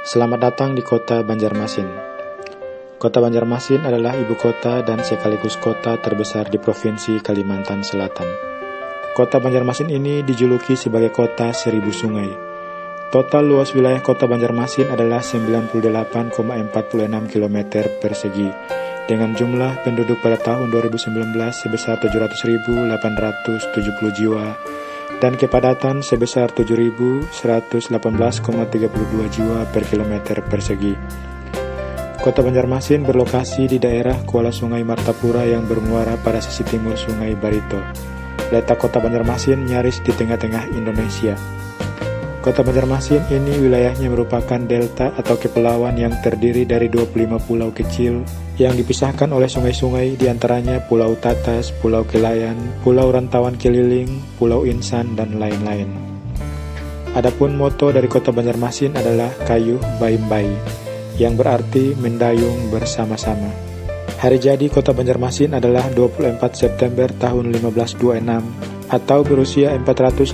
Selamat datang di kota Banjarmasin. Kota Banjarmasin adalah ibu kota dan sekaligus kota terbesar di Provinsi Kalimantan Selatan. Kota Banjarmasin ini dijuluki sebagai kota 1000 sungai. Total luas wilayah kota Banjarmasin adalah 98,46 km persegi, dengan jumlah penduduk pada tahun 2019 sebesar 700.870 jiwa, dan kepadatan sebesar 7.118,32 jiwa per kilometer persegi. Kota Banjarmasin berlokasi di daerah Kuala Sungai Martapura yang bermuara pada sisi timur Sungai Barito. Letak kota Banjarmasin nyaris di tengah-tengah Indonesia. Kota Banjarmasin ini wilayahnya merupakan delta atau kepulauan yang terdiri dari 25 pulau kecil yang dipisahkan oleh sungai-sungai, diantaranya Pulau Tatas, Pulau Kelayan, Pulau Rantauan Keliling, Pulau Insan, dan lain-lain. Adapun moto dari kota Banjarmasin adalah Kayuh Baim-Bai, yang berarti mendayung bersama-sama. Hari jadi kota Banjarmasin adalah 24 September tahun 1526 atau berusia 484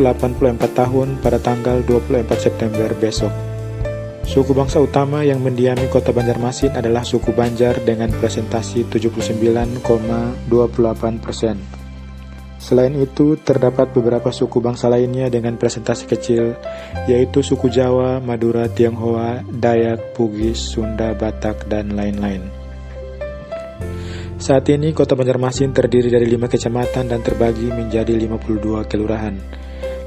tahun pada tanggal 24 September besok. Suku bangsa utama yang mendiami kota Banjarmasin adalah suku Banjar dengan presentasi 79,28%. Selain itu, terdapat beberapa suku bangsa lainnya dengan presentasi kecil, yaitu suku Jawa, Madura, Tionghoa, Dayak, Bugis, Sunda, Batak, dan lain-lain. Saat ini kota Banjarmasin terdiri dari 5 kecamatan dan terbagi menjadi 52 kelurahan.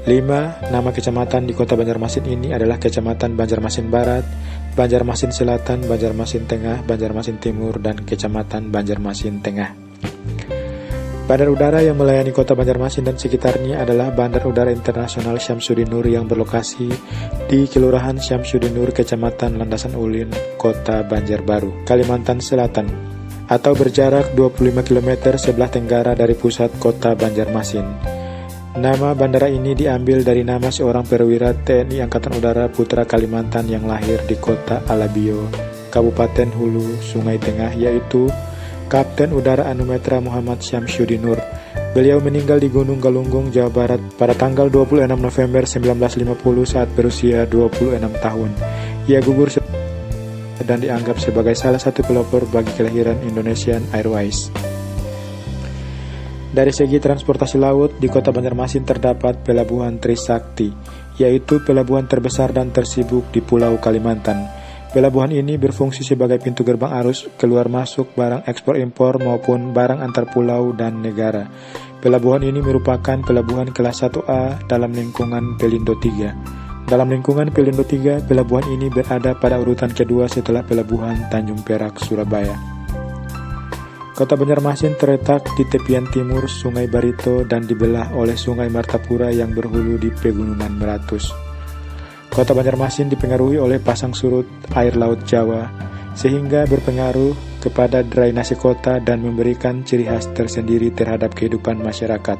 5 nama kecamatan di kota Banjarmasin ini adalah Kecamatan Banjarmasin Barat, Banjarmasin Selatan, Banjarmasin Tengah, Banjarmasin Timur, dan Kecamatan Banjarmasin Tengah. Bandar udara yang melayani kota Banjarmasin dan sekitarnya adalah Bandar Udara Internasional Syamsuddin Nur yang berlokasi di Kelurahan Syamsuddin Nur, Kecamatan Landasan Ulin, Kota Banjarbaru, Kalimantan Selatan, atau berjarak 25 km sebelah tenggara dari pusat kota Banjarmasin. Nama bandara ini diambil dari nama seorang perwira TNI Angkatan Udara putra Kalimantan yang lahir di kota Alabio, Kabupaten Hulu, Sungai Tengah, yaitu Kapten Udara Anumerta Muhammad Syamsuddin Nur. Beliau meninggal di Gunung Galunggung, Jawa Barat pada tanggal 26 November 1950 saat berusia 26 tahun. Ia gugur dan dianggap sebagai salah satu pelopor bagi kelahiran Indonesian Airways. Dari segi transportasi laut, di kota Banjarmasin terdapat pelabuhan Trisakti, yaitu pelabuhan terbesar dan tersibuk di Pulau Kalimantan. Pelabuhan ini berfungsi sebagai pintu gerbang arus keluar masuk barang ekspor impor maupun barang antar pulau dan negara. Pelabuhan ini merupakan pelabuhan kelas 1A dalam lingkungan Pelindo 3. Dalam lingkungan Pelindo 3, pelabuhan ini berada pada urutan kedua setelah pelabuhan Tanjung Perak, Surabaya. Kota Banjarmasin terletak di tepian timur Sungai Barito dan dibelah oleh Sungai Martapura yang berhulu di Pegunungan Meratus. Kota Banjarmasin dipengaruhi oleh pasang surut air laut Jawa, sehingga berpengaruh kepada drainase kota dan memberikan ciri khas tersendiri terhadap kehidupan masyarakat,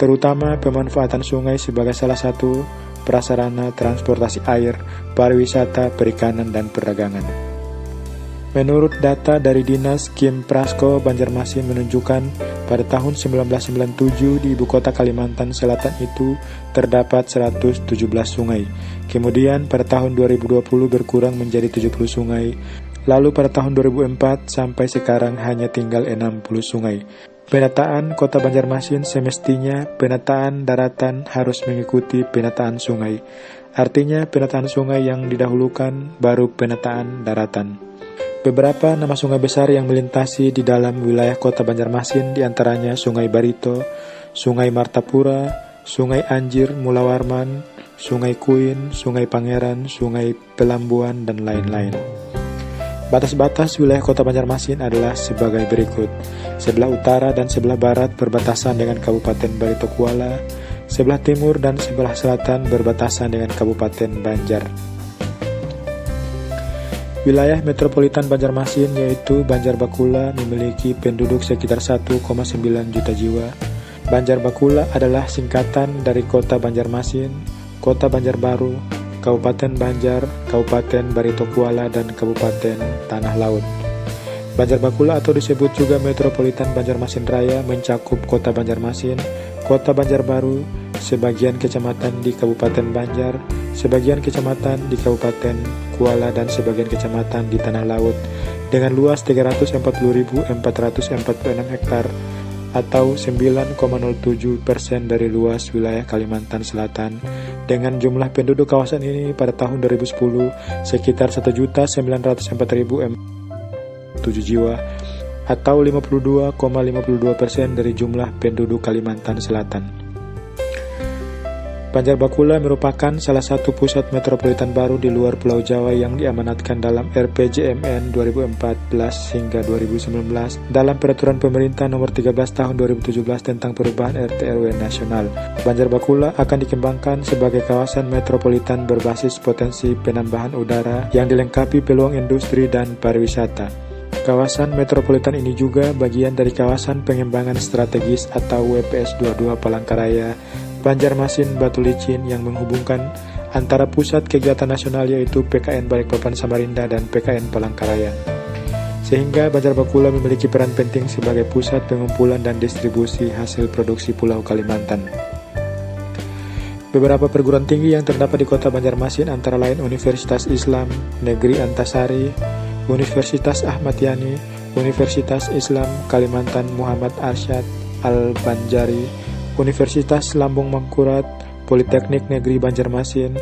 terutama pemanfaatan sungai sebagai salah satu prasarana transportasi air, pariwisata, perikanan, dan perdagangan. Menurut data dari Dinas Kim Prasko Banjarmasin menunjukkan pada tahun 1997 di ibu kota Kalimantan Selatan itu terdapat 117 sungai. Kemudian pada tahun 2020 berkurang menjadi 70 sungai. Lalu pada tahun 2004 sampai sekarang hanya tinggal 60 sungai. Penataan kota Banjarmasin semestinya penataan daratan harus mengikuti penataan sungai. Artinya penataan sungai yang didahulukan baru penataan daratan. Beberapa nama sungai besar yang melintasi di dalam wilayah kota Banjarmasin diantaranya Sungai Barito, Sungai Martapura, Sungai Anjir Mulawarman, Sungai Kuin, Sungai Pangeran, Sungai Pelambuan, dan lain-lain. Batas-batas wilayah kota Banjarmasin adalah sebagai berikut. Sebelah utara dan sebelah barat berbatasan dengan Kabupaten Barito Kuala, sebelah timur dan sebelah selatan berbatasan dengan Kabupaten Banjar. Wilayah metropolitan Banjarmasin yaitu Banjarbakula memiliki penduduk sekitar 1,9 juta jiwa. Banjarbakula adalah singkatan dari Kota Banjarmasin, Kota Banjarbaru, Kabupaten Banjar, Kabupaten Barito Kuala, dan Kabupaten Tanah Laut. Banjarbakula atau disebut juga Metropolitan Banjarmasin Raya mencakup Kota Banjarmasin, Kota Banjarbaru, sebagian kecamatan di Kabupaten Banjar, sebagian kecamatan di Kabupaten Kuala, dan sebagian kecamatan di Tanah Laut dengan luas 340.446 hektar atau 9,07% dari luas wilayah Kalimantan Selatan. Dengan jumlah penduduk kawasan ini pada tahun 2010 sekitar 1.904.007 jiwa atau 52,52% dari jumlah penduduk Kalimantan Selatan. Banjarbakula merupakan salah satu pusat metropolitan baru di luar Pulau Jawa yang diamanatkan dalam RPJMN 2014 hingga 2019 dalam Peraturan Pemerintah Nomor 13 Tahun 2017 tentang perubahan RT/RW nasional. Banjarbakula akan dikembangkan sebagai kawasan metropolitan berbasis potensi penambahan udara yang dilengkapi peluang industri dan pariwisata. Kawasan metropolitan ini juga bagian dari kawasan pengembangan strategis atau WPS 22 Palangkaraya, Banjarmasin Batu Licin yang menghubungkan antara pusat kegiatan nasional yaitu PKN Balikpapan Samarinda dan PKN Palangkaraya. Sehingga Banjarbakula memiliki peran penting sebagai pusat pengumpulan dan distribusi hasil produksi Pulau Kalimantan. Beberapa perguruan tinggi yang terdapat di kota Banjarmasin antara lain Universitas Islam Negeri Antasari, Universitas Ahmad Yani, Universitas Islam Kalimantan Muhammad Arsyad Al-Banjari, Universitas Lambung Mangkurat, Politeknik Negeri Banjarmasin,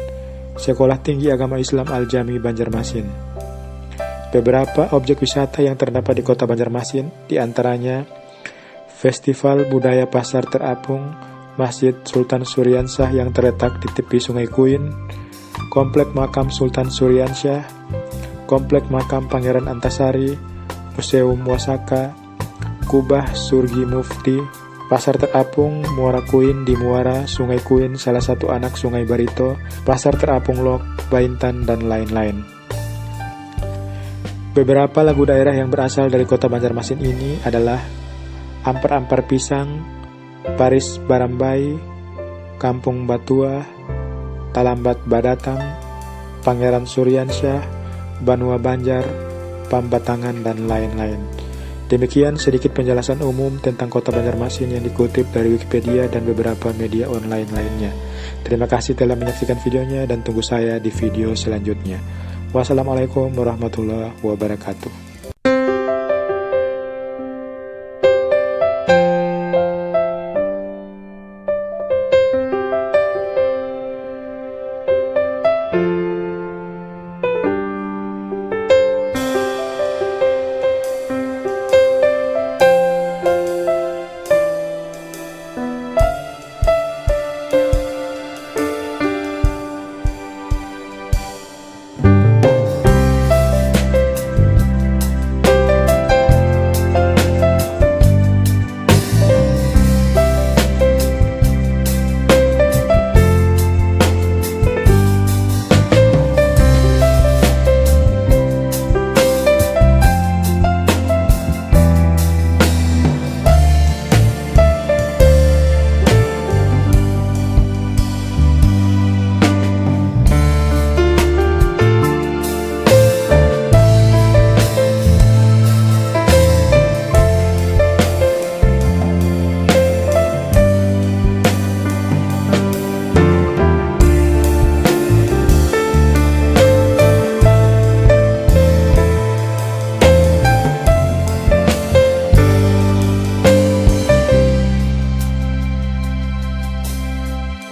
Sekolah Tinggi Agama Islam Al-Jami Banjarmasin. Beberapa objek wisata yang terdapat di kota Banjarmasin, diantaranya Festival Budaya Pasar Terapung, Masjid Sultan Suryansyah yang terletak di tepi Sungai Kuin, Komplek Makam Sultan Suryansyah, Komplek Makam Pangeran Antasari, Museum Wasaka, Kubah Surgi Mufti, Pasar Terapung, Muara Kuin di Muara, Sungai Kuin, salah satu anak Sungai Barito, Pasar Terapung Lok, Baintan, dan lain-lain. Beberapa lagu daerah yang berasal dari kota Banjarmasin ini adalah Ampar-Ampar Pisang, Paris Barambai, Kampung Batua, Talambat Badatang, Pangeran Suryansyah, Banua Banjar, Pambatangan, dan lain-lain. Demikian sedikit penjelasan umum tentang kota Banjarmasin yang dikutip dari Wikipedia dan beberapa media online lainnya. Terima kasih telah menyaksikan videonya dan tunggu saya di video selanjutnya. Wassalamualaikum warahmatullahi wabarakatuh.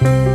you.